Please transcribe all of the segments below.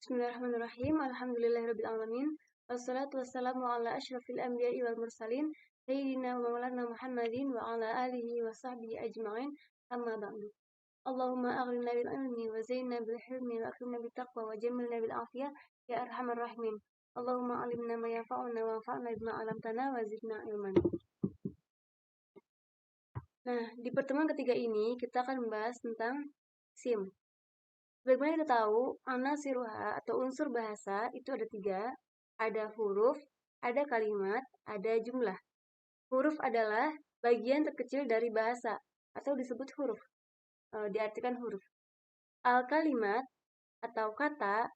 Bismillahirrahmanirrahim. Alhamdulillahirabbil alamin. Wassalatu wassalamu ala asyrafil anbiya'i wal mursalin sayyidina wa maulana Muhammadin wa ala alihi wa sahbihi ajma'in. Amma ba'du. Allahumma aghnina bil ilmi wa zayyinna bil hilmi wa akrimna bit taqwa wa jammilna bil afiyah ya arhamar rahimin. Allahumma alimna ma yanfa'una wa anfa'na bima 'allamtana wa zidna ilman. Nah, di pertemuan ketiga ini kita akan membahas tentang SIM. Sebagaimana kita tahu, anasiruha atau unsur bahasa itu ada 3. Ada huruf, ada kalimat, ada jumlah. Huruf adalah bagian terkecil dari bahasa atau disebut huruf, diartikan huruf. Al-kalimat atau kata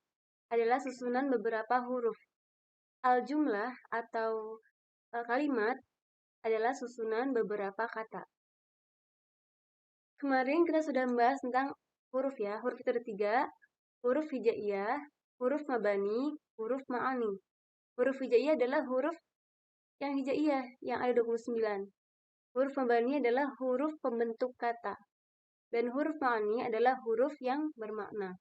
adalah susunan beberapa huruf. Al-jumlah atau kalimat adalah susunan beberapa kata. Kemarin kita sudah membahas tentang huruf ya. Huruf itu ada 3. Huruf hijaiyah, huruf mabani, huruf ma'ani. Huruf hijaiyah adalah huruf yang hijaiyah yang ada 29. Huruf mabani adalah huruf pembentuk kata. Dan huruf ma'ani adalah huruf yang bermakna.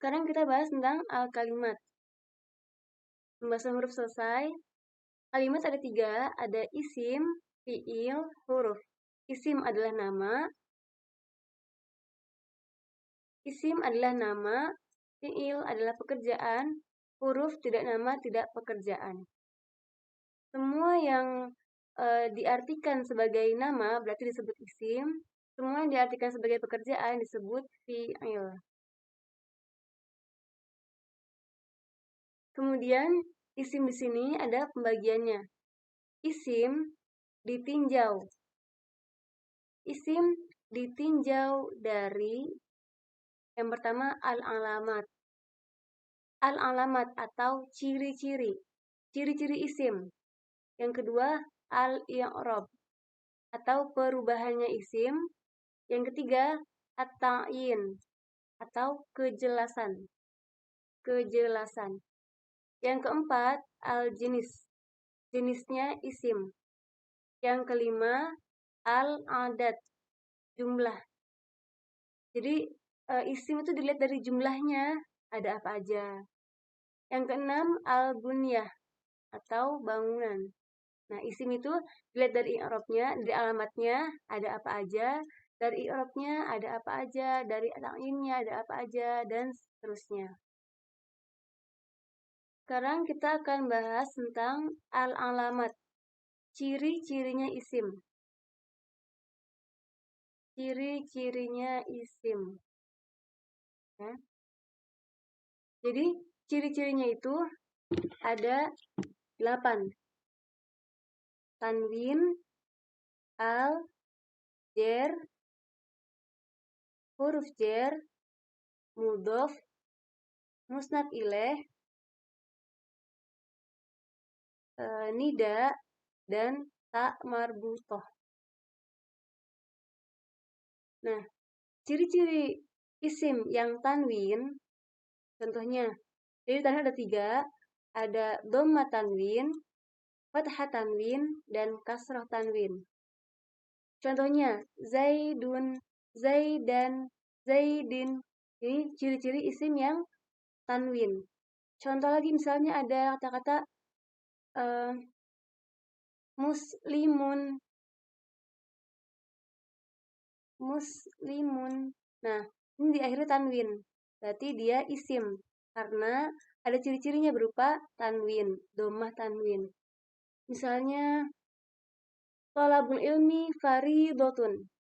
Sekarang kita bahas tentang al-kalimat. Pembahasan huruf selesai. Kalimat ada 3, ada isim, fi'il, huruf. Isim adalah nama. Isim adalah nama, fi'il adalah pekerjaan, huruf tidak nama, tidak pekerjaan. Semua yang diartikan sebagai nama berarti disebut isim. Semua yang diartikan sebagai pekerjaan disebut fi'il. Kemudian isim di sini ada pembagiannya. Isim ditinjau. Isim ditinjau dari yang pertama al-alamat. Al-alamat atau ciri-ciri. Ciri-ciri isim. Yang kedua al-i'rab atau perubahannya isim. Yang ketiga at-ta'yin atau kejelasan. Kejelasan. Yang keempat al-jenis. Jenisnya isim. Yang kelima al-adat. Jumlah. Jadi isim itu dilihat dari jumlahnya, ada apa aja. Yang keenam al-bunyah atau bangunan. Nah, isim itu dilihat dari i'rabnya, dari alamatnya ada apa aja, dari i'rabnya ada apa aja, dari ta'yinnya ada apa aja, dan seterusnya. Sekarang kita akan bahas tentang al-alamat. Ciri-cirinya isim. Ciri-cirinya isim. Ya. Jadi, ciri-cirinya itu ada 8. Tanwin, al, jer, huruf jer, mudhof, musnad ilaih, nida, dan ta marbutoh. Nah, ciri-ciri isim yang tanwin, contohnya, jadi tanwin ada 3, ada dhamma tanwin, fathah tanwin, dan kasrah tanwin. Contohnya, zaidun, zaidan, zaidin. Ini ciri-ciri isim yang tanwin. Contoh lagi misalnya ada kata-kata muslimun. Muslimun. Nah, ini di akhirnya tanwin. Berarti dia isim. Karena ada ciri-cirinya berupa tanwin, dhammah tanwin. Misalnya, thalabul ilmi faridotun.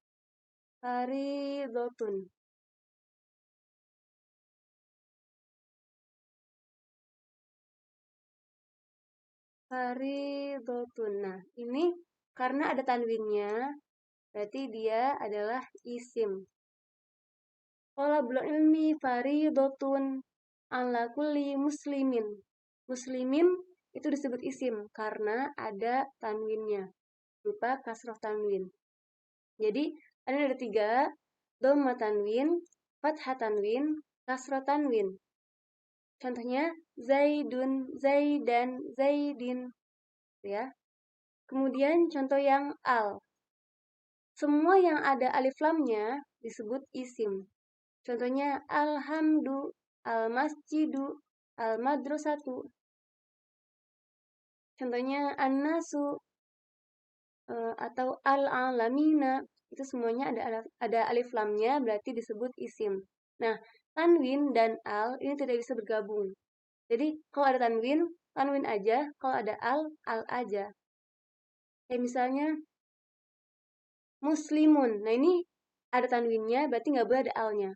Faridotun. Faridotun. Nah, ini karena ada tanwinnya, berarti dia adalah isim. Thalabul ilmi faridotun ala kulli muslimin. Muslimin itu disebut isim karena ada tanwinnya, berupa kasrah tanwin. Jadi, ada 3, dhamma tanwin, fathah tanwin, kasrah tanwin. Contohnya, zaidun, zaidan, zaidin. Ya. Kemudian contoh yang al. Semua yang ada alif lamnya disebut isim. Contohnya, al-masjidu, al-madrasatu. Contohnya an-nasu atau al-alamina, itu semuanya ada alif lamnya, berarti disebut isim. Nah, tanwin dan al ini tidak bisa bergabung. Jadi kalau ada tanwin, tanwin aja. Kalau ada al aja. Kayak misalnya muslimun. Nah ini ada tanwinnya, berarti nggak boleh ada alnya.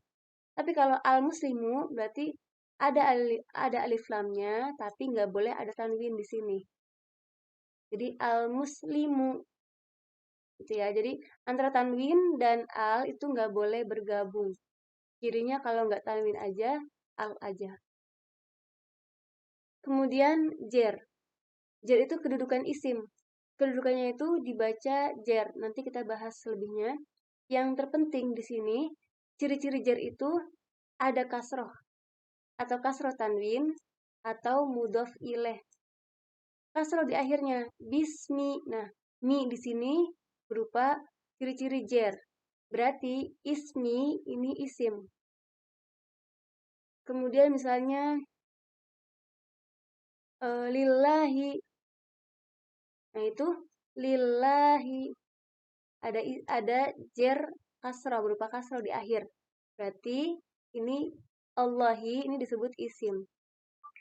Tapi kalau al muslimu, berarti ada alif lamnya, tapi nggak boleh ada tanwin di sini. Jadi al muslimu, gitu ya. Jadi antara tanwin dan al itu nggak boleh bergabung. Cirinya kalau nggak tanwin aja, al aja. Kemudian jer. Jer itu kedudukan isim. Kedudukannya itu dibaca jer. Nanti kita bahas selebihnya. Yang terpenting di sini, ciri-ciri jer itu ada kasroh atau kasroh tanwin atau mudhof ilaih. Kasroh di akhirnya, bismi. Nah, mi di sini berupa ciri-ciri jer. Berarti ismi ini isim. Kemudian misalnya lillahi. Nah, itu lillahi. Ada jer kasroh berupa kasroh di akhir. Berarti ini Allahi ini disebut isim.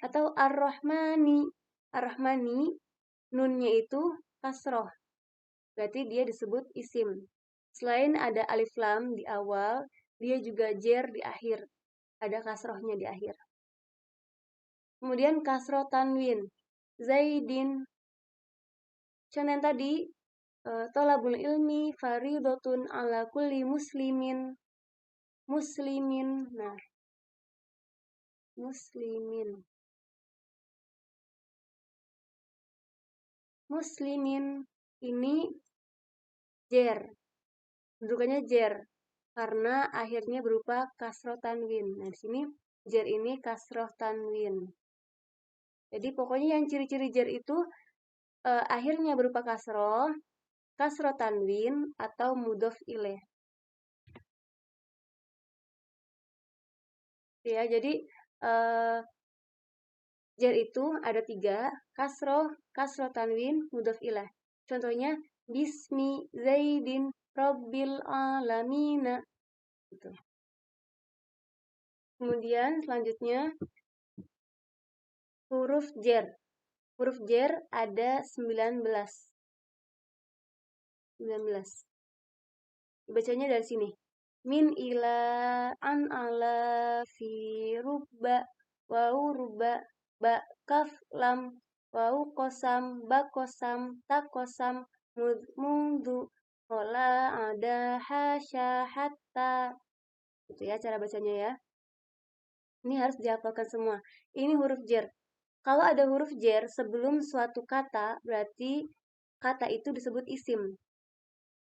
Atau ar-Rahmani. Ar-Rahmani nunnya itu kasroh. Berarti dia disebut isim. Selain ada alif lam di awal, dia juga jer di akhir. Ada kasrohnya di akhir. Kemudian kasroh tanwin. Zaidin. Contoh yang tadi, tolabul ilmi faridotun ala kulli muslimin. Muslimin. Nah, muslimin. Muslimin ini jer. Kedudukannya jer. Karena akhirnya berupa kasroh tanwin. Nah, di sini jer ini kasroh tanwin. Jadi pokoknya yang ciri-ciri jer itu akhirnya berupa kasroh tanwin, atau mudhof ilaih. Ya, jadi jer itu ada 3, kasroh tanwin, mudhof ilaih. Contohnya, bismi zaidin rabbil alamina. Gitu. Kemudian selanjutnya, huruf jer. Huruf jer ada 19. Bacanya dari sini. Min ila an ala fi rubba wau rubba ba kaf lam wau kosam ba kosam ta kosam mundu kola ada hasya hatta. Itu ya cara bacanya ya. Ini harus dihafalkan semua. Ini huruf jer. Kalau ada huruf jer sebelum suatu kata, berarti kata itu disebut isim.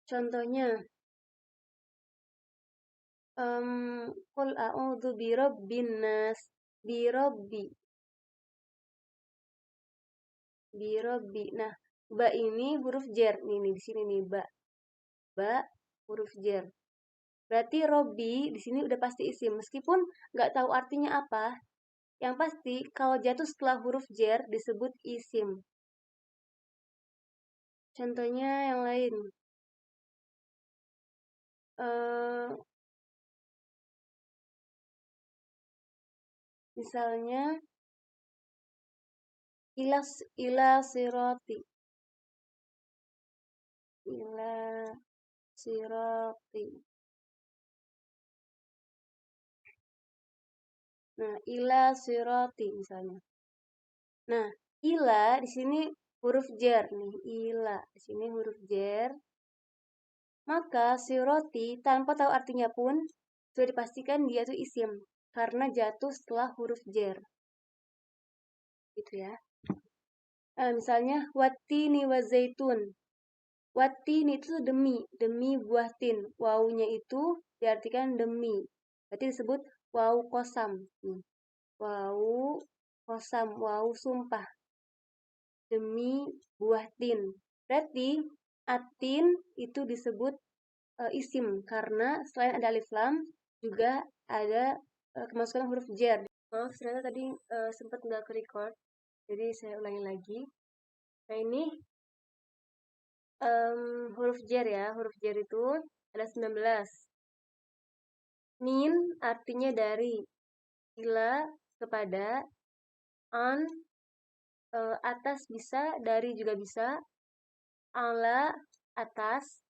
Contohnya, qul a'udzu birabbin nas. Birabbi. Nah, ba ini huruf jer. Nih di sini nih ba. Ba huruf jer. Berarti Robbi di sini udah pasti isim. Meskipun nggak tahu artinya apa, yang pasti kalau jatuh setelah huruf jer disebut isim. Contohnya yang lain. Misalnya ila siroti. Ila siroti. Nah, ila siroti misalnya. Nah, ila di sini huruf jer nih. Ila di sini huruf jer. Maka siroti tanpa tahu artinya pun sudah dipastikan dia itu isim karena jatuh setelah huruf jer. Gitu ya. Misalnya watini wa zaitun. Watini itu demi buah tin. Wawunya itu diartikan demi. Berarti disebut wawu kosam. Wawu kosam, wawu sumpah. Demi buah tin. Berarti atin itu disebut isim karena selain ada alif lam juga ada kemasukan huruf jer. Maaf, ternyata tadi sempat nggak ke record, jadi saya ulangi lagi. Nah ini huruf jer ya, huruf jer itu ada 19. Min artinya dari, ila kepada, an atas bisa, dari juga bisa, ala atas,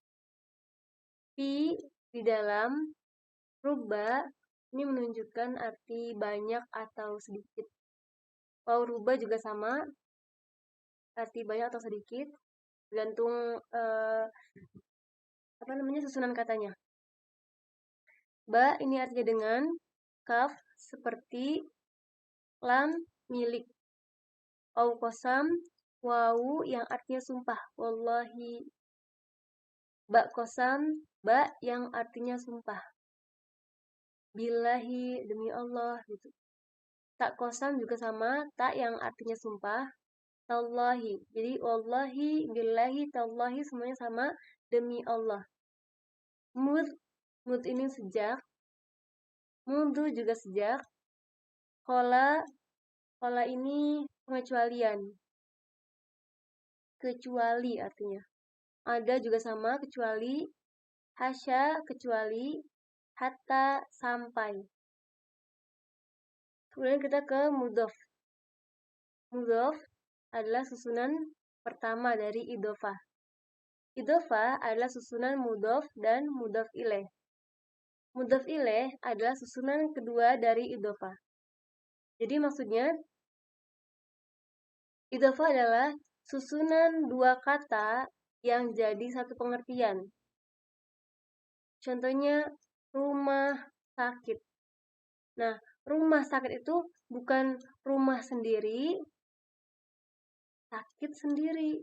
fi di dalam, ruba ini menunjukkan arti banyak atau sedikit. Waw ruba juga sama, arti banyak atau sedikit, tergantung susunan katanya. Ba ini artinya dengan, kaf seperti, lam milik, waw kosam wawu yang artinya sumpah, wallahi. Ba kosam, ba yang artinya sumpah, billahi demi Allah gitu. Tak kosam juga sama, tak yang artinya sumpah, tallahi. Jadi wallahi, billahi, tallahi semuanya sama, demi Allah. Mud, mud ini sejak, mundu juga sejak, kola ini pengecualian, kecuali artinya. Ada juga sama, kecuali, hasya kecuali, hatta sampai. Kemudian kita ke mudhof. Mudhof adalah susunan pertama dari idhofah. Idhofah adalah susunan mudhof dan mudhof ilaih. Mudhof ilaih adalah susunan kedua dari idhofah. Jadi maksudnya, idhofah adalah susunan dua kata yang jadi satu pengertian. Contohnya, rumah sakit. Nah, rumah sakit itu bukan rumah sendiri, sakit sendiri.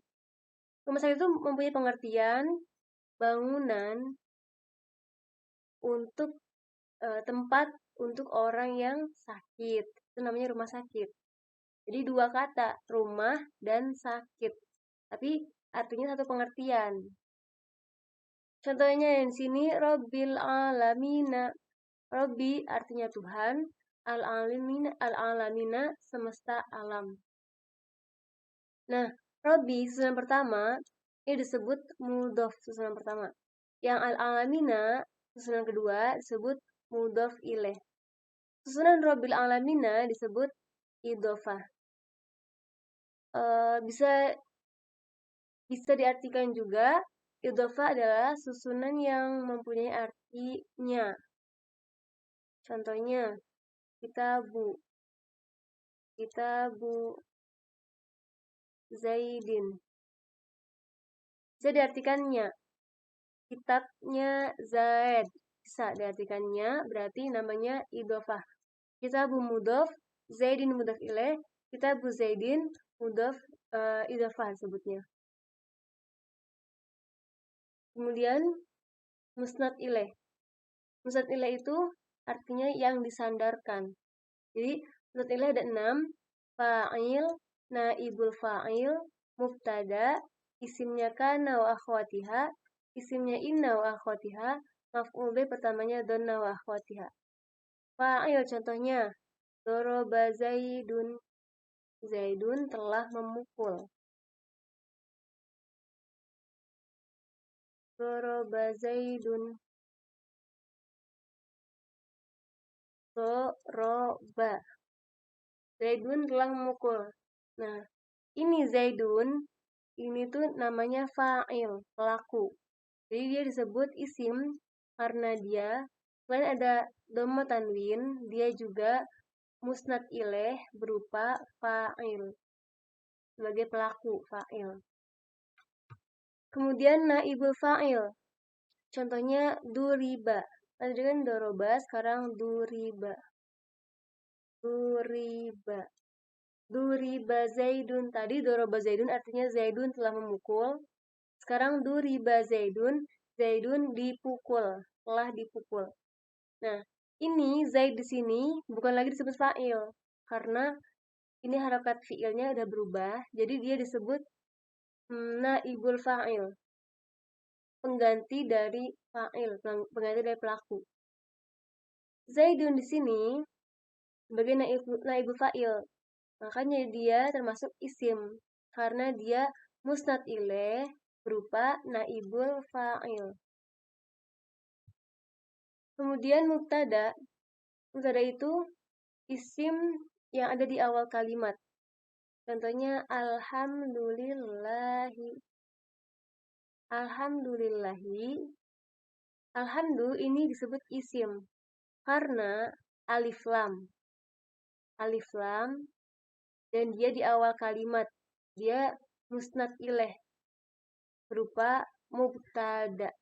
Rumah sakit itu mempunyai pengertian bangunan untuk tempat untuk orang yang sakit. Itu namanya rumah sakit. Jadi dua kata, rumah dan sakit. Tapi artinya satu pengertian. Contohnya yang di sini, Rabbil alamina. Robbi artinya Tuhan, al-alamina semesta alam. Nah, Robbi susunan pertama ini disebut mudhof susunan pertama. Yang al-alamina susunan kedua disebut mudhof ilaih. Susunan Robbil alamina disebut idhofah. Bisa diartikan juga idhofah adalah susunan yang mempunyai artinya. Contohnya, kitabu Zaidin. Bisa diartikannya, kitabnya Zaid. Bisa diartikannya, berarti namanya idhofah. Kitabu mudhof, Zaidin mudhof ilaih, kitabu Zaidin mudhof idhofah sebutnya. Kemudian musnad ilaih. Musnad ilaih itu artinya yang disandarkan. Jadi musnad ilaih ada 6, fa'il, naibul fa'il, mubtada, isimnya kana wa akhwatiha, isimnya inna wa akhwatiha, maf'ul bih pertamanya donna wa akhwatiha. Fa'il contohnya, doroba Zaidun. Zaidun telah memukul. Doroba Zaidun. Doroba. Zaidun telah memukul. Nah, ini Zaidun, ini tuh namanya fa'il, pelaku. Jadi dia disebut isim karena dia selain ada dhamma tanwin, dia juga musnad ilaih berupa fa'il sebagai pelaku fa'il. Kemudian naibul fa'il. Contohnya duriba. Tadi kan doroba, sekarang duriba. Duriba Zaidun. Tadi doroba Zaidun artinya Zaidun telah memukul. Sekarang duriba Zaidun, Zaidun dipukul, telah dipukul. Nah, ini Zaid di sini bukan lagi disebut fa'il karena ini harokat fi'ilnya udah berubah, jadi dia disebut naibul fa'il, pengganti dari fa'il, pengganti dari pelaku. Zaidun di sini sebagai naibul fa'il. Makanya dia termasuk isim karena dia musnad ilaih berupa naibul fa'il. Kemudian mubtada itu isim yang ada di awal kalimat. Contohnya alhamdulillahi. Alhamdulillahi. Alhamdu ini disebut isim karena alif lam. Alif lam dan dia di awal kalimat. Dia musnad ilaih berupa mubtada.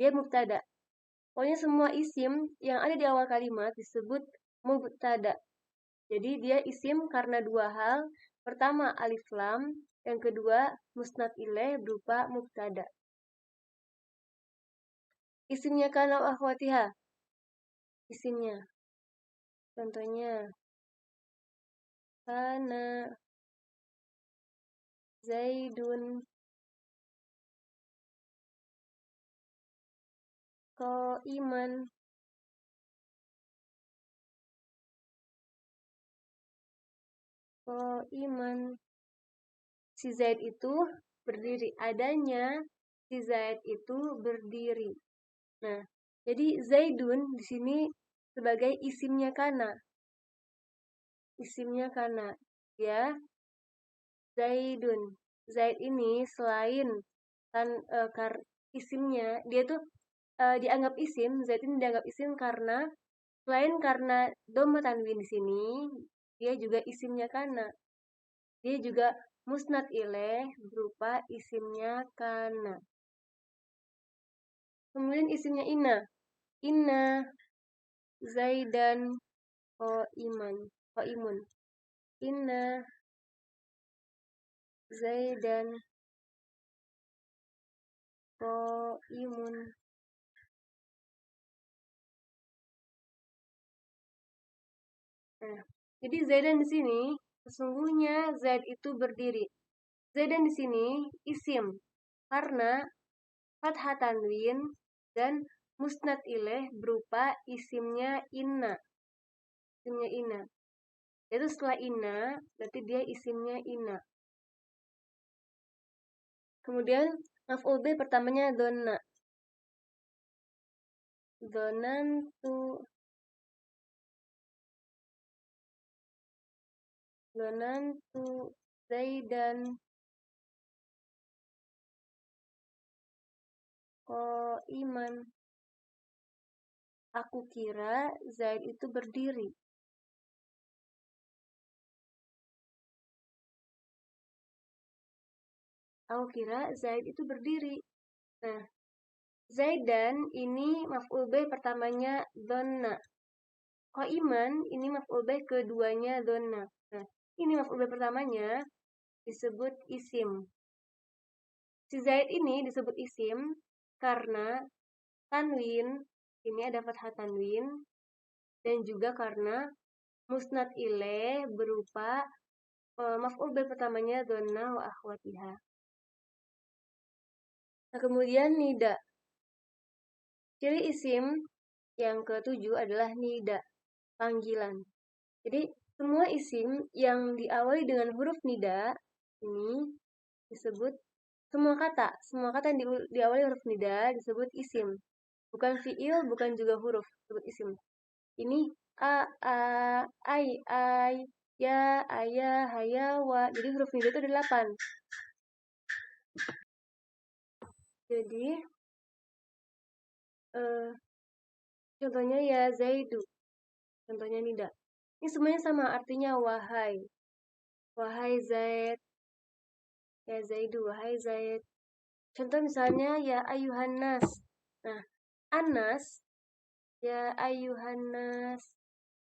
Dia mubtada. Pokoknya semua isim yang ada di awal kalimat disebut mubtada. Jadi dia isim karena dua hal. Pertama alif lam, yang kedua musnad ilaih berupa mubtada. Isimnya kana wa akhwatiha. Isimnya. Contohnya kana Zaidun qa'iman. Qa'iman. Si Zaid itu berdiri. Adanya si Zaid itu berdiri. Nah, jadi Zaidun di sini sebagai isimnya kana. Isimnya kana. Ya, Zaidun. Zaid ini selain kan isimnya, dia tuh dianggap isim. Zaid ini dianggap isim karena selain karena dhamma tanwin di sini, dia juga isimnya kana. Dia juga musnad ilaih berupa isimnya kana. Kemudian isimnya inna. Inna Zaidan qaimun. Inna Zaidan qaimun. Nah, jadi Zaidan di sini sesungguhnya Zaid itu berdiri. Zaidan di sini isim karena fathah tanwin dan musnad ilaih berupa isimnya inna. Isimnya inna. Yaitu setelah inna, berarti dia isimnya inna. Kemudian maf'ul bih pertamanya donna. Donantu. Donantu Zaidan qa'iman. Aku kira Zaid itu berdiri. Aku kira Zaid itu berdiri. Nah, Zaidan ini maf'ul bih pertamanya donna. Qa'iman ini maf'ul bih keduanya donna. Nah, ini maf'ul bih pertamanya disebut isim. Si Zaid ini disebut isim karena tanwin, ini ada fathah tanwin, dan juga karena musnad ilaih berupa maf'ul bih pertamanya donna wa akhwatiha. Nah, kemudian nida. Ciri isim yang ketujuh adalah nida, panggilan. Jadi semua isim yang diawali dengan huruf nida ini disebut semua kata yang diawali huruf nida disebut isim. Bukan fiil, bukan juga huruf, disebut isim. Ini ai, ya, ayah, hayawa. Jadi huruf nida itu ada 8. Jadi contohnya ya Zaidu. Contohnya nida. Ini semuanya sama, artinya wahai. Wahai Zaid. Ya Zaidu, wahai Zaid. Contoh misalnya ya ayuhan nas. Nah, anas, ya ayuhan nas.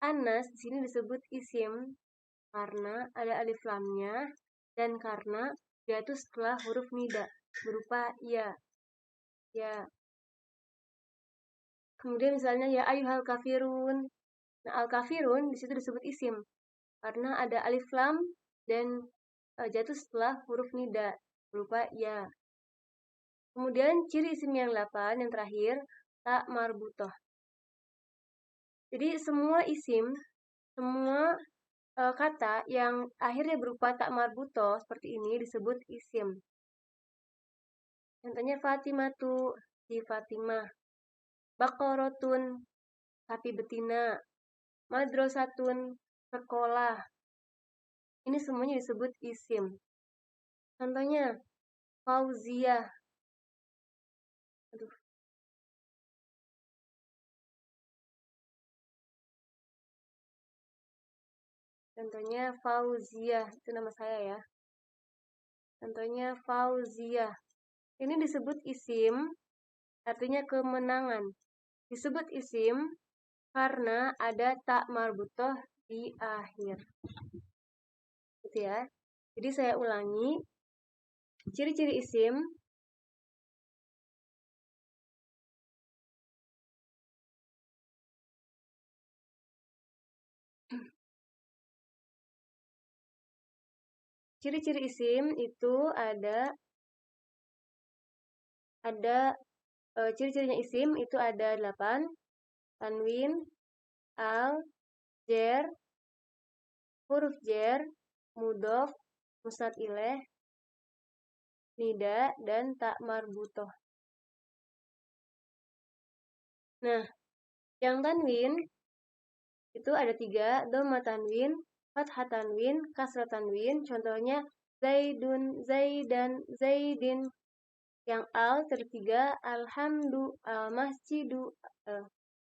Anas di sini disebut isim karena ada alif lamnya dan karena dia itu setelah huruf nida berupa ya. Ya. Kemudian misalnya ya ayuhal kafirun. Nah, al kafirun di situ disebut isim karena ada alif lam dan jatuh setelah huruf nida berupa ya. Kemudian ciri isim yang 8 yang terakhir tak marbutoh. Jadi semua isim, semua kata yang akhirnya berupa tak marbuto seperti ini disebut isim. Contohnya Fatimatu, si Fatimah. Baqaratun, sapi betina. Madrasatun, sekolah. Ini semuanya disebut isim. Contohnya Fauziyah. Aduh. Contohnya Fauziyah, itu nama saya ya. Contohnya Fauziyah. Ini disebut isim, artinya kemenangan. Disebut isim karena ada tak marbutoh di akhir. Gitu ya. Jadi saya ulangi. Ciri-ciri isim. Ciri-ciri isim itu ada ciri-cirinya isim itu ada 8. Tanwin, al, jer, huruf jer, mudhof, musnad ilaih, nida, dan tak marbutoh. Nah, yang tanwin itu ada 3, dhamma tanwin, fathah tanwin, kasrah tanwin. Contohnya zaidun, zaidan, zaidin. Yang al tertiga alhamdu, al masjidu.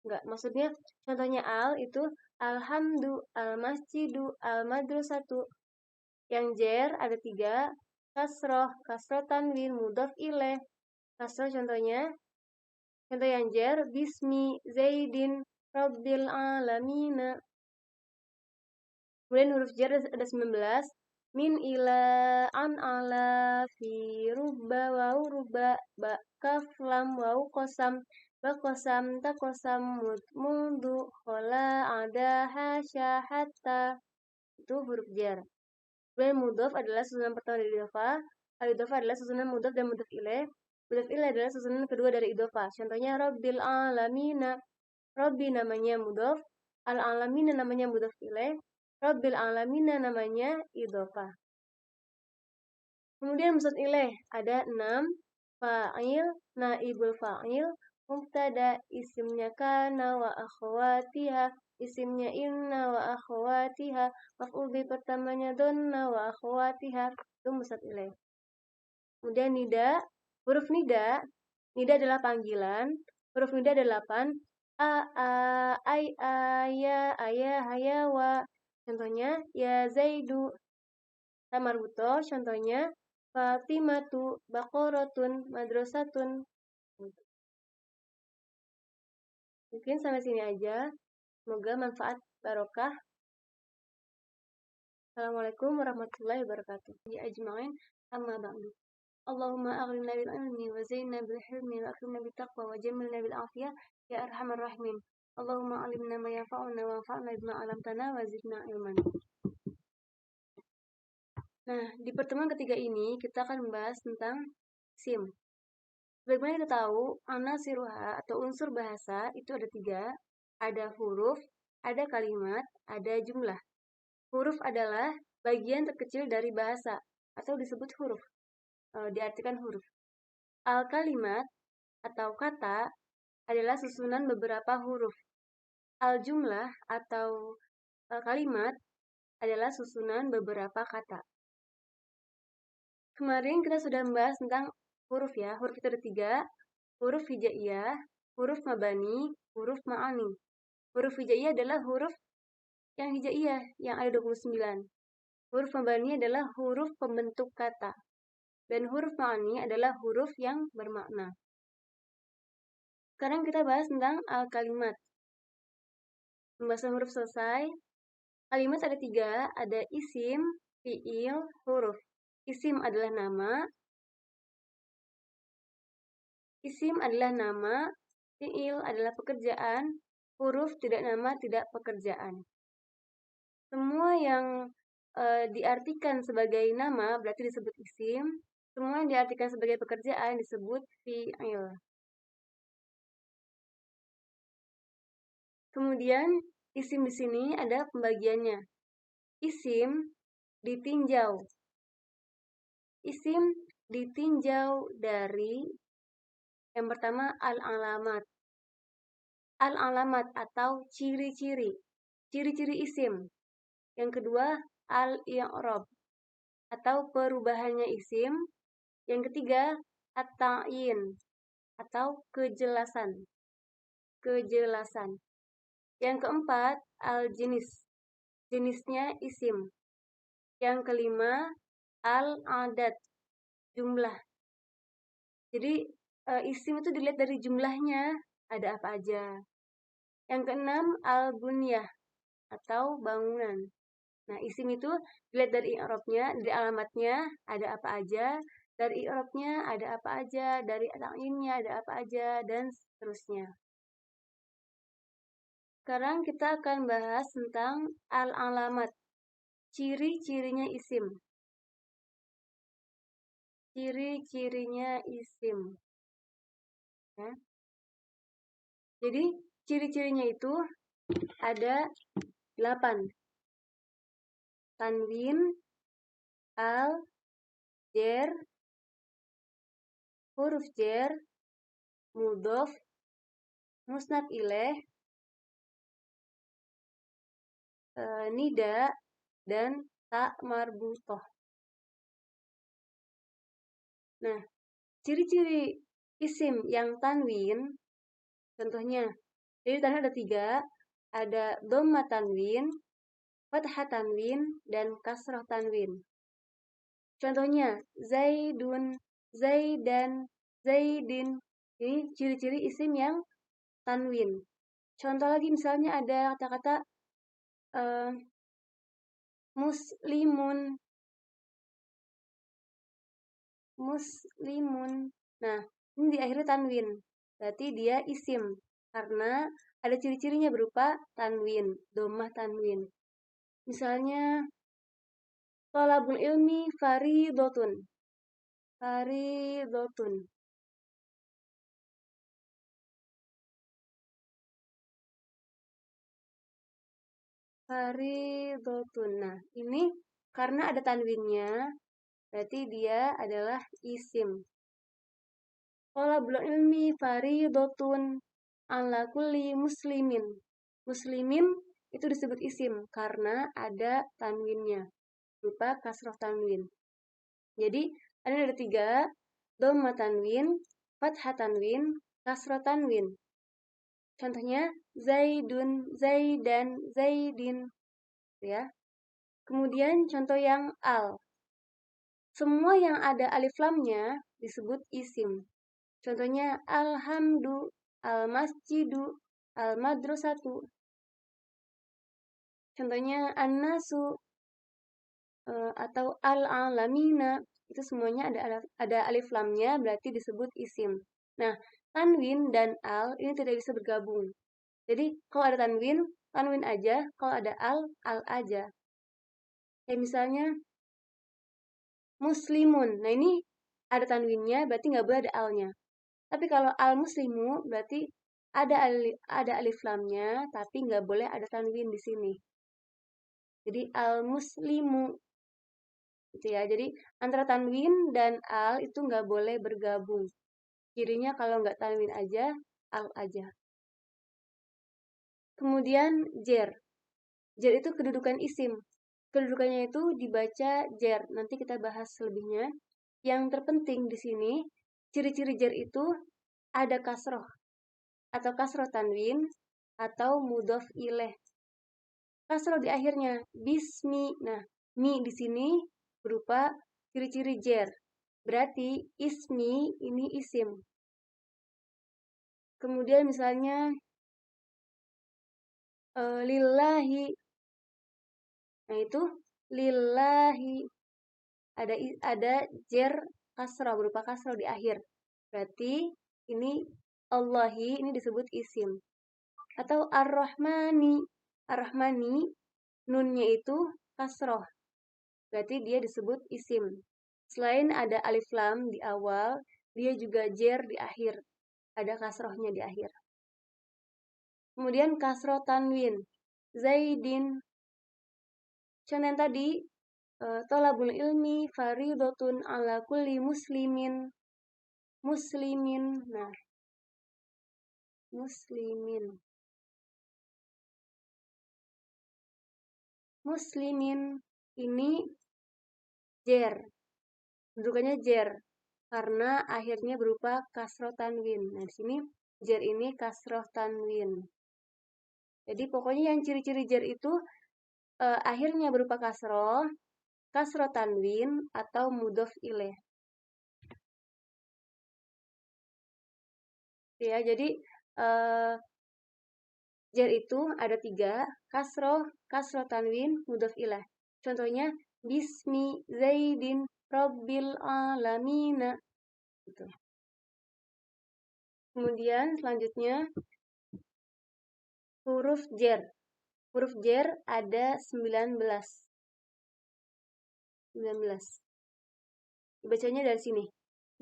Enggak, maksudnya contohnya al itu alhamdu, al masjidu, al madrasatu. Yang jer ada 3, kasroh, kasroh tanwin, mudhof ilaih. Kasroh contoh yang jer bismi zaidin rabbil alamina. Kemudian huruf jar ada 19. Min ila an ala fi rubba wau rubba ba kaf lam wau kosam ba kosam ta kosam mundu khola ada hasya hatta. Itu huruf jar. Kemudian mudhof adalah susunan pertama dari idhofah. Al idhofah adalah susunan mudhof dan mudhof ilaih. Mudhof ilaih adalah susunan kedua dari idhofah. Contohnya rabbil alamina. Rabbi namanya mudhof, al alamina namanya mudhof ilaih. Rabbil alamina namanya idhofah. Kemudian musnad ilaih ada 6. Fa'il, naibul fa'il, mubtada, isimnya kana wa akhwatiha, isimnya inna wa akhwatiha, maf'ul bi pertamanya donna wa akhwatiha. Itu musnad ilaih. Kemudian nida, huruf nida adalah panggilan. Huruf nida ada 8. A, ai, ya, ayah, hayawa. Contohnya, ya Zaidu. Tamarbuto, contohnya, Fatimatu, Baqaratun, Madrasatun. Mungkin sampai sini aja. Semoga manfaat barokah. Assalamualaikum warahmatullahi wabarakatuh. Ya ajma'in, amma ba'du. Allahumma aghnina bil ilmi wa zainna bil hilmi wa akrimna bit taqwa wa jammilna bil afiyah ya arhamar rahimin. Allahumma alimna ma yanfa'una wa anfa'na bima 'allamtana wa zidna ilman. Nah, di pertemuan ketiga ini kita akan membahas tentang SIM. Sebagaimana kita tahu, anasiruha atau unsur bahasa itu ada 3. Ada huruf, ada kalimat, ada jumlah. Huruf adalah bagian terkecil dari bahasa atau disebut huruf. Diartikan huruf. Al-kalimat atau kata adalah susunan beberapa huruf. Al-jumlah atau kalimat adalah susunan beberapa kata. Kemarin kita sudah membahas tentang huruf ya. Huruf itu ada 3. Huruf hijaiyah, huruf mabani, huruf ma'ani. Huruf hijaiyah adalah huruf yang hijaiyah, yang ada 29. Huruf mabani adalah huruf pembentuk kata. Dan huruf ma'ani adalah huruf yang bermakna. Sekarang kita bahas tentang al-kalimat. Pembahasan huruf selesai. Kalimat ada 3, ada isim, fi'il, huruf. Isim adalah nama. Isim adalah nama, fi'il adalah pekerjaan, huruf tidak nama, tidak pekerjaan. Semua yang diartikan sebagai nama berarti disebut isim. Semua yang diartikan sebagai pekerjaan disebut fi'il. Kemudian isim di sini ada pembagiannya. Isim ditinjau. Isim ditinjau dari yang pertama al-alamat. Al-alamat atau ciri-ciri. Ciri-ciri isim. Yang kedua al-i'rab atau perubahannya isim. Yang ketiga at-ta'yin atau kejelasan. Kejelasan. Yang keempat al-jenis. Jenisnya isim. Yang kelima al-adad, jumlah. Jadi isim itu dilihat dari jumlahnya, ada apa aja. Yang keenam al-bunyah atau bangunan. Nah, isim itu dilihat dari i'rabnya, dari alamatnya ada apa aja, dari i'rabnya ada apa aja, dari ta'yinnya ada apa aja, dan seterusnya. Sekarang kita akan bahas tentang al-alamat, ciri-cirinya isim. Ciri-cirinya isim. Ya. Jadi, ciri-cirinya itu ada 8. Tanwin, al, jer, huruf jer, mudhof, musnad ilaih, nida, dan ta marbutoh. Nah, ciri-ciri isim yang tanwin, contohnya, jadi tanwin ada 3, ada dhamma tanwin, fathah tanwin, dan kasrah tanwin. Contohnya, zaidun, zaidan, zaidin. Ini ciri-ciri isim yang tanwin. Contoh lagi misalnya ada kata-kata muslimun, muslimun. Nah, ini di akhirnya tanwin. Berarti dia isim karena ada ciri-cirinya berupa tanwin, dhammah tanwin. Misalnya thalabul ilmi faridotun. Faridotun. Faridotun. Nah, ini karena ada tanwinnya, berarti dia adalah isim. Thalabul ilmi faridotun ala kulli muslimin. Muslimin itu disebut isim karena ada tanwinnya, berupa kasroh tanwin. Jadi, ada 3, dhamma tanwin, fathah tanwin, kasroh tanwin. Contohnya, zaidun, zaidan, zaidin. Ya. Kemudian contoh yang al. Semua yang ada alif lamnya disebut isim. Contohnya alhamdu, al-masjidu, al-madrasatu. Contohnya an-nasu atau al-alamina. Itu semuanya ada alif lamnya berarti disebut isim. Nah, tanwin dan al ini tidak bisa bergabung. Jadi, kalau ada tanwin, tanwin aja. Kalau ada al aja. Kayak misalnya muslimun. Nah, ini ada tanwinnya berarti nggak boleh ada alnya. Tapi kalau al-muslimu berarti ada alif lamnya tapi nggak boleh ada tanwin di sini. Jadi al-muslimu gitu ya. Jadi antara tanwin dan al itu nggak boleh bergabung. Cirinya kalau nggak tanwin aja, al aja. Kemudian jer. Jer itu kedudukan isim. Kedudukannya itu dibaca jer. Nanti kita bahas selebihnya. Yang terpenting di sini, ciri-ciri jer itu ada kasroh atau kasroh tanwin atau mudhof ilaih. Kasroh di akhirnya bismi. Nah, mi di sini berupa ciri-ciri jer. Berarti ismi ini isim. Kemudian misalnya lillahi. Nah, itu lillahi ada jer kasroh berupa kasroh di akhir. Berarti ini Allahi ini disebut isim. Atau ar-Rahmani. Ar-Rahmani nunnya itu kasroh. Berarti dia disebut isim. Selain ada alif lam di awal, dia juga jer di akhir. Ada kasrohnya di akhir. Kemudian kasroh tanwin. Zaidin. Contoh yang tadi, tolabul ilmi faridotun ala kulli muslimin. Muslimin. Nah, muslimin. Muslimin ini jer. Bentukannya jer karena akhirnya berupa kasroh tanwin. Nah, di sini jer ini kasroh tanwin. Jadi pokoknya yang ciri-ciri jer itu akhirnya berupa kasroh tanwin atau mudhof ilaih. Ya, jadi jer itu ada 3, kasroh tanwin, mudhof ilaih. Contohnya bismi zaidin rabbil alamina. Gitu. Kemudian selanjutnya huruf jer. Huruf jer ada 19. Bacanya dari sini.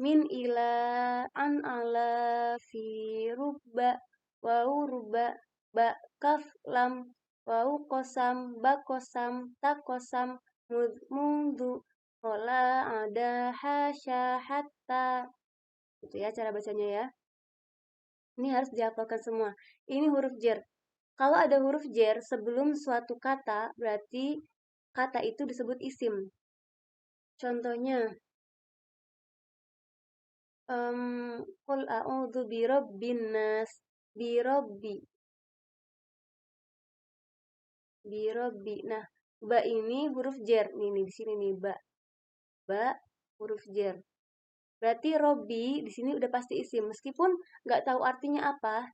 Min ila an ala fi rubba wau rubba ba kaf lam wau kosam ba kosam ta kosam mundu kola ada hasya hatta. Itu ya cara bacanya ya. Ini harus dihafalkan semua. Ini huruf jer. Kalau ada huruf jer sebelum suatu kata, berarti kata itu disebut isim. Contohnya, qul a'udzu birabbin nas, birabbi. Nah, ba ini huruf jer. Nih di sini nih ba. Ba huruf jer. Berarti robbi di sini udah pasti isim meskipun nggak tahu artinya apa.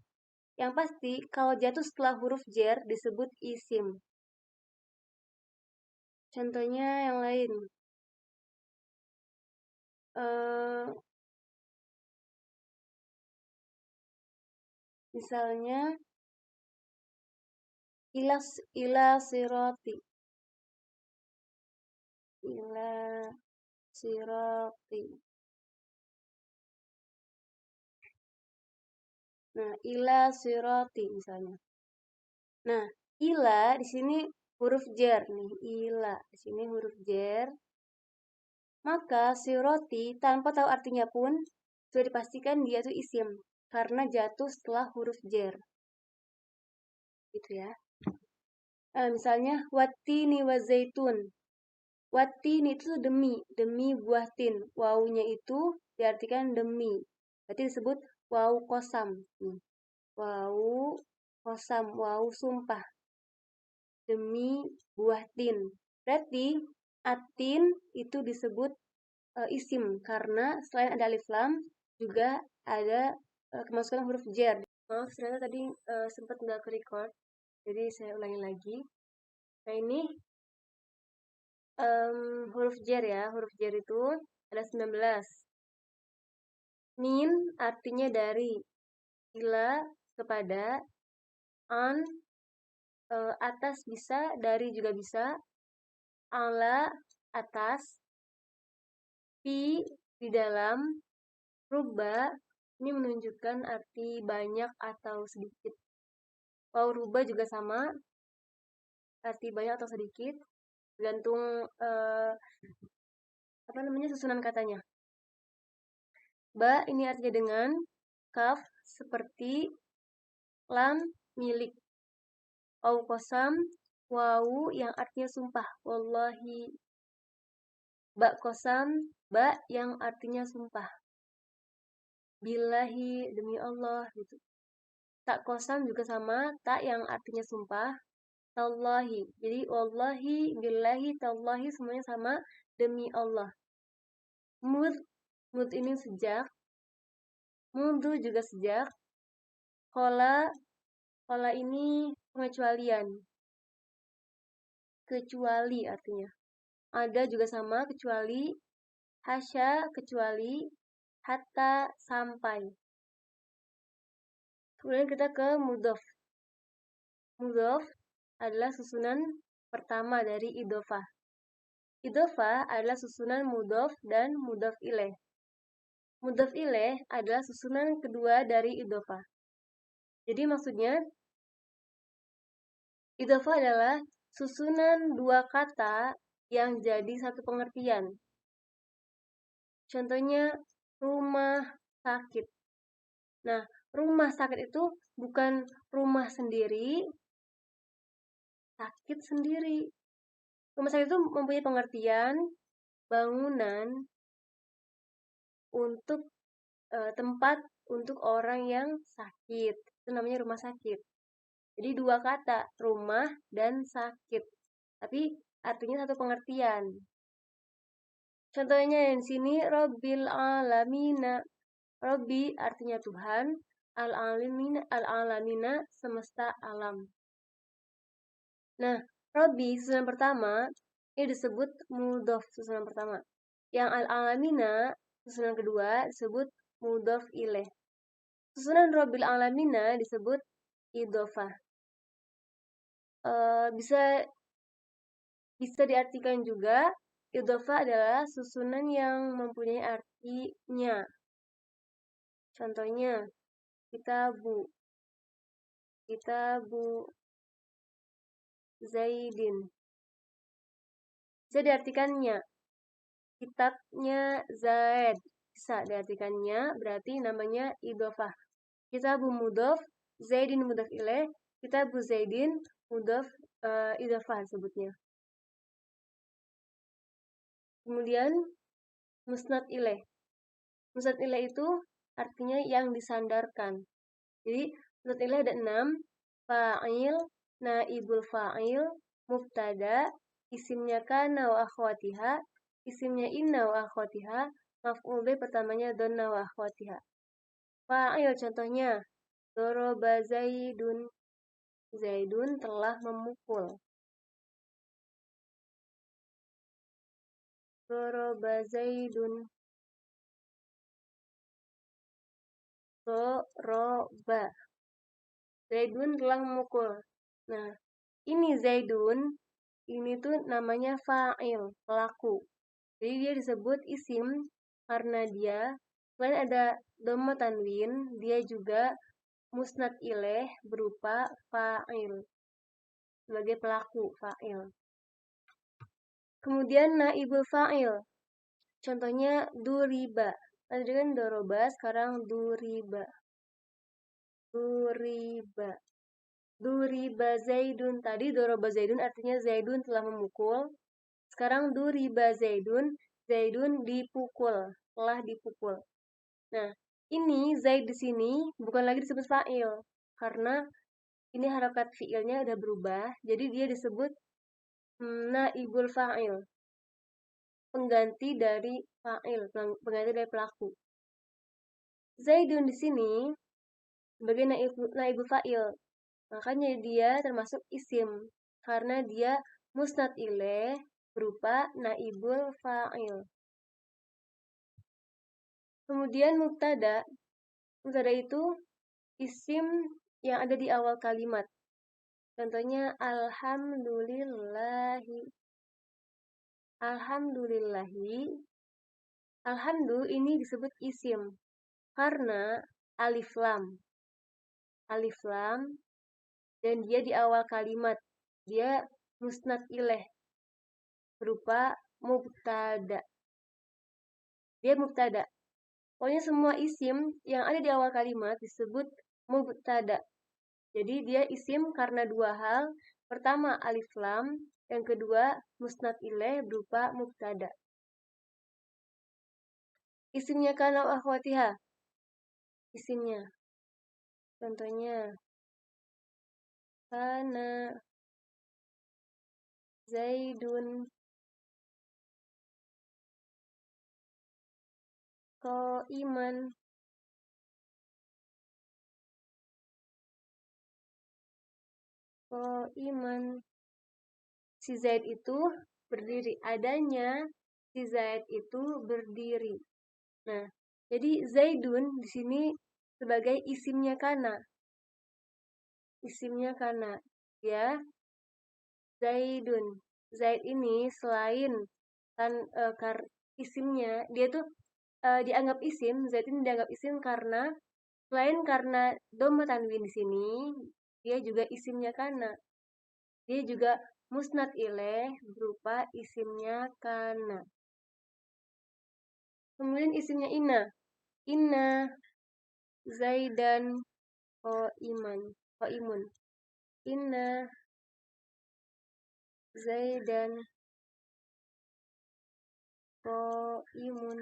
Yang pasti kalau jatuh setelah huruf jer disebut isim. Contohnya yang lain. Misalnya ila siroti. Ila siroti. Nah, ila siroti misalnya. Nah, ila di sini huruf jer nih, ila. Di sini huruf jer. Maka siroti tanpa tahu artinya pun sudah dipastikan dia itu isim karena jatuh setelah huruf jer. Gitu ya. Misalnya watini wa zaitun. Watini itu demi buah tin. Wawunya itu diartikan demi. Berarti disebut wawu kosam. Wawu kosam, wawu sumpah. Demi buah tin. Berarti atin itu disebut isim karena selain ada alif lam juga ada kemasukan huruf jer. Maaf, ternyata tadi sempat nggak ke-record, jadi saya ulangi lagi. Nah ini huruf jer ya, huruf jer itu ada 19. Min artinya dari, ila kepada, an atas bisa, dari juga bisa, ala atas, di dalam, rubba ini menunjukkan arti banyak atau sedikit. Waw rubba juga sama, arti banyak atau sedikit, tergantung susunan katanya. Ba ini artinya dengan, kaf seperti, lam milik, waw kosam wawu yang artinya sumpah, wallahi. Ba kosam, ba yang artinya sumpah, billahi demi Allah gitu. Tak kosam juga sama, tak yang artinya sumpah, tallahi. Jadi wallahi, billahi, tallahi semuanya sama, demi Allah. Mud ini sejak, mundu juga sejak, kola ini pengecualian, kecuali artinya. Ada juga sama, kecuali, hasya kecuali, hatta sampai. Kemudian kita ke mudhof. Mudhof adalah susunan pertama dari idhofah. Idhofah adalah susunan mudhof dan mudhof ilaih. Mudhof ilaih adalah susunan kedua dari idhofah. Jadi maksudnya Idhofah adalah susunan dua kata yang jadi satu pengertian. Contohnya rumah sakit. Nah, rumah sakit itu bukan rumah sendiri, sakit sendiri. Rumah sakit itu mempunyai pengertian bangunan untuk tempat untuk orang yang sakit. Itu namanya rumah sakit. Jadi dua kata, rumah dan sakit. Tapi artinya satu pengertian. Contohnya yang di sini Rabbil alamina. Robbi artinya Tuhan, al-alamina semesta alam. Nah, Robbi susunan pertama ini disebut mudhof susunan pertama. Yang al-alamina susunan kedua disebut mudhof ilaih. Susunan Rabbil alamina disebut idhofah. Bisa diartikan juga idhofah adalah susunan yang mempunyai artinya. Contohnya kitabu Zaidin. Bisa diartikannya kitabnya Zaid. Bisa diartikannya berarti namanya idhofah. Kitabu mudhof, Zaidin mudhof ilaih, kitabu Zaidin mudhof idhofah sebutnya. Kemudian musnad ilaih. Musnad ilaih itu artinya yang disandarkan. Jadi musnad ilaih ada 6, fa'il, naibul fa'il, mubtada, isimnya kana wa akhwatiha, isimnya inna wa akhwatiha, maf'ul bih pertamanya donna wa akhwatiha. Fa'il contohnya doroba Zaidun. Zaidun telah memukul. Doroba Zaidun. Doroba. Zaidun telah memukul. Nah, ini Zaidun, ini tuh namanya fa'il, pelaku. Jadi dia disebut isim karena dia selain ada dhamma tanwin, dia juga musnad ilaih berupa fa'il sebagai pelaku fa'il. Kemudian naibul fa'il. Contohnya duriba. Tadi kan doroba, sekarang duriba. Duriba Zaidun. Tadi doroba Zaidun artinya Zaidun telah memukul. Sekarang duriba Zaidun, Zaidun dipukul, telah dipukul. Nah, ini Zaid di sini bukan lagi disebut fa'il karena ini harakat fi'ilnya udah berubah, jadi dia disebut naibul fa'il. Pengganti dari fa'il, pengganti dari pelaku. Zaidun di sini sebagai naibul fa'il. Makanya dia termasuk isim karena dia musnad ilaih berupa naibul fa'il. Kemudian mubtada itu isim yang ada di awal kalimat. Contohnya alhamdulillahi. Alhamdu ini disebut isim karena alif lam. Dan dia di awal kalimat. Dia musnad ilaih berupa mubtada. Dia mubtada. Pokoknya semua isim yang ada di awal kalimat disebut mubtada. Jadi dia isim karena dua hal. Pertama alif lam, yang kedua musnad ilaih berupa mubtada. Isimnya kana wa akhwatiha. Isimnya. Contohnya kana Zaidun qa'iman. Si Zaid itu berdiri. Adanya si Zaid itu berdiri. Nah, jadi Zaidun di sini sebagai isimnya kana. Ya. Zaidun. Zaid ini selain kan isimnya, dia tuh dianggap isim. Zaid ini dianggap isim karena selain karena dhamma tanwin di sini, dia juga isimnya kana. Dia juga musnad ilaih berupa isimnya kana. Kemudian isimnya inna Zaidan qaimun. Inna Zaidan qaimun.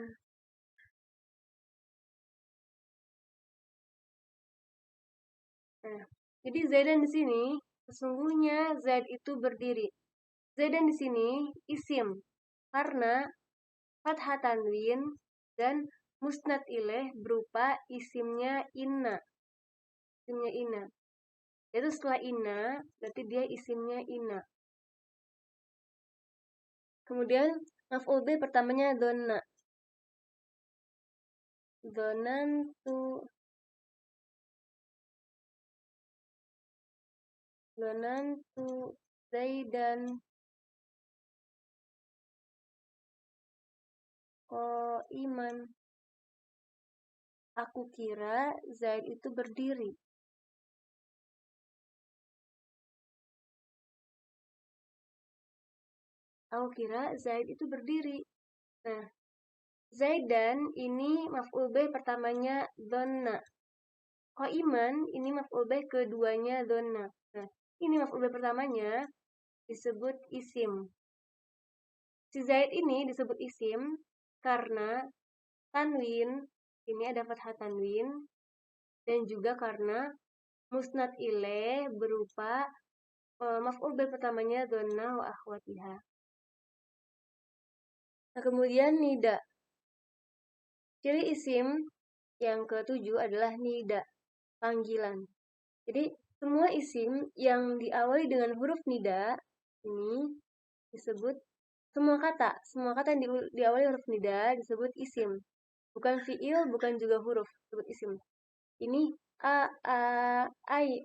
Nah, jadi Zaidan di sini sesungguhnya Zaid itu berdiri. Zaidan di sini isim karena fathah tanwin dan musnad ilaih berupa isimnya inna. Isimnya inna. Yaitu setelah inna, berarti dia isimnya inna. Kemudian maf'ul bih pertamanya donna. Donantu Zaidan qaiman. Aku kira Zaid itu berdiri. Aku kira Zaid itu berdiri. Nah, Zaidan ini maf'ul bih pertamanya donna. Qaiman ini maf'ul bih keduanya donna. Nah, ini maf'ul bih pertamanya disebut isim. Si Zaid ini disebut isim karena tanwin, ini ada fathah tanwin, dan juga karena musnad ilaih berupa maf'ul bih pertamanya donna wa akhwatiha. Nah, kemudian nida. Ciri isim yang ketujuh adalah nida, panggilan. Jadi semua isim yang diawali dengan huruf nida ini disebut semua kata yang diawali huruf nida disebut isim. Bukan fiil, bukan juga huruf, disebut isim. Ini ai,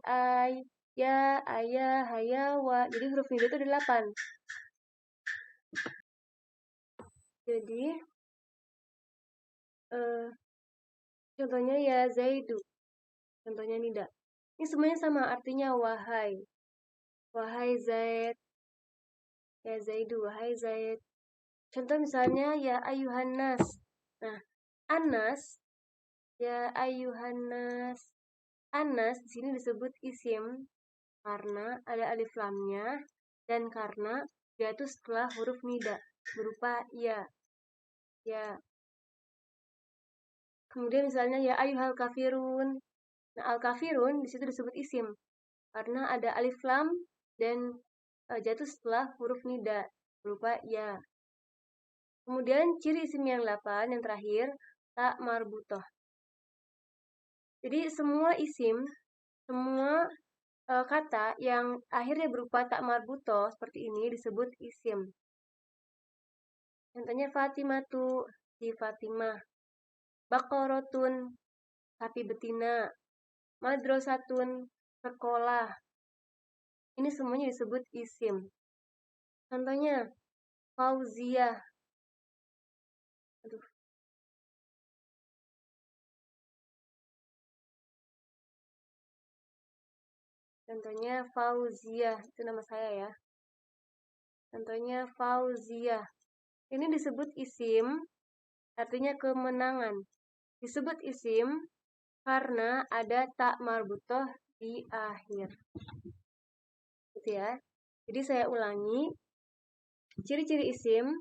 ya, ayah, hayawa. Jadi huruf nida itu ada 8. Jadi contohnya ya Zaidu. Contohnya nida. Ini semuanya sama, artinya wahai. Wahai Zaid. Ya Zaidu, wahai Zaid. Contoh misalnya ya ayuhan nas. Nah, anas, ya ayuhan nas. Anas di sini disebut isim karena ada alif lamnya dan karena dia itu setelah huruf nida berupa ya. Ya. Kemudian misalnya ya ayuhal kafirun. Nah, al kafirun di situ disebut isim karena ada alif lam dan jatuh setelah huruf nida berupa ya. Kemudian ciri isim yang 8 yang terakhir tak marbutoh. Jadi semua isim, semua kata yang akhirnya berupa tak marbutoh seperti ini disebut isim. Contohnya Fatimatu, si Fatimah. Baqaratun, sapi betina. Madrasatun, sekolah. Ini semuanya disebut isim. Contohnya Fauziyah. Contohnya Fauziyah, itu nama saya ya. Contohnya Fauziyah. Ini disebut isim, artinya kemenangan. Disebut isim karena ada tak marbutoh di akhir. Gitu ya. Jadi saya ulangi. Ciri-ciri isim.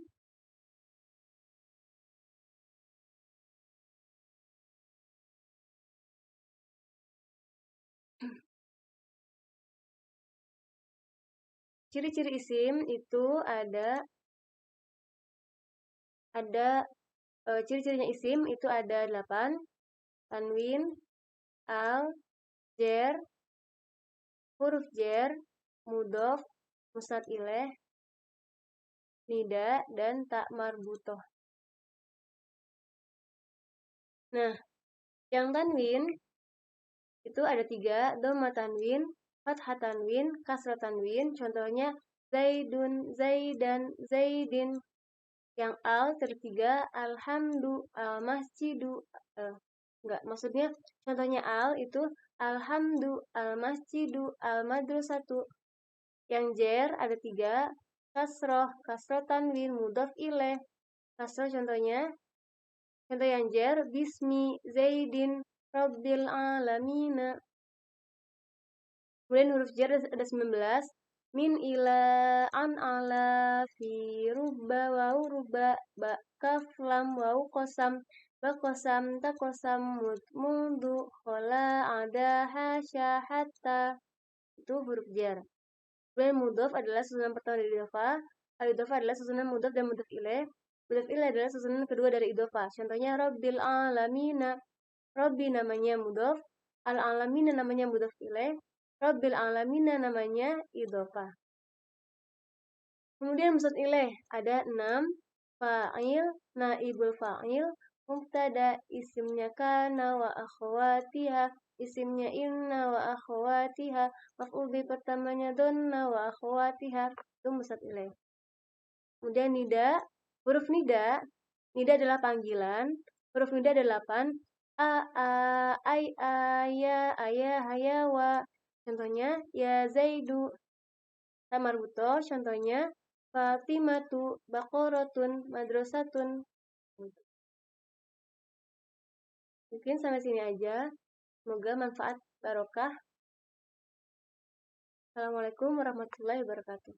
Ciri-ciri isim itu ada ciri-cirinya isim itu ada 8. Tanwin, al, jer, huruf jer, mudhof, musnad ilaih, nida, dan tak marbutoh. Nah, yang tanwin itu ada 3, dhamma tanwin, fathah tanwin, kasrah tanwin. Contohnya Zaidun, Zaidan, Zaidin. Yang al tertiga alhamdu, al-masjidu. Enggak, maksudnya contohnya al itu alhamdu, al-masjidu, al-madrasatu. Yang jer ada 3. Kasroh, kasroh tanwin, mudhof ilaih. Kasroh contoh yang jer, bismi, zaidin, rabbil alamina. Kemudian huruf jer ada 19. Min ila an ala fi rubba wau rubba ba kaf lam wau kosam ba kosam ta kosam mundu khola ada hasya hatta. Itu huruf jer. Kemudian mudhof adalah susunan pertama dari idhofah. Al-idhofah adalah susunan mudhof dan mudhof ilaih. Mudhof ilaih adalah susunan kedua dari idhofah. Contohnya rabbil alamina. Rabbi namanya mudhof, al-alamina namanya mudhof ilaih, rabbil alamina namanya idhofah. Kemudian mudhof ilaih ada 6. Fa'il, naibul fa'il, mubtada, isimnya kana wa akhwatiha, isimnya inna wa akhwatiha, maf'ul bi pertamanya donna wa akhwatiha. Itu mudhof ilaih. Kemudian nida, huruf nida adalah panggilan. Huruf nida ada 8. A, ai, ya, ayah, hayawa. Contohnya, ya Zaidu. Tamarbuto, contohnya, Fatimatu, Baqaratun, Madrasatun. Mungkin sampai sini aja. Semoga manfaat barokah. Assalamualaikum warahmatullahi wabarakatuh.